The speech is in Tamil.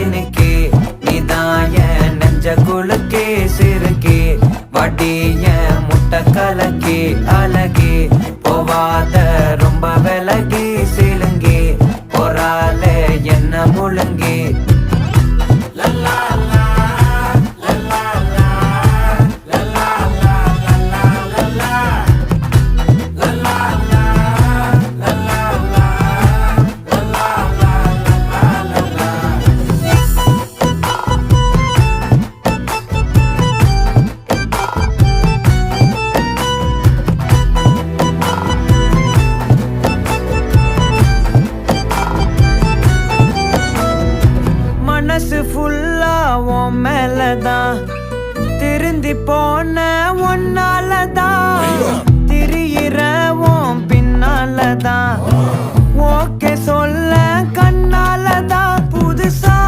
இன்னைக்கு நீதான் என் நெஞ்ச குலுக்கே சிறுக்கே வட்டிய முட்டை கலக்கி அழகி போவாத ரொம்ப விலகி சிலுங்கி போறால என்ன முழுங்கி மனசு ஃபுல்லா உன் மேலதான் திருந்தி போன ஒன்னாலதான் திரியிற உன் பின்னாலதான் ஓகே சொல்ல கண்ணாலதான் புதுசா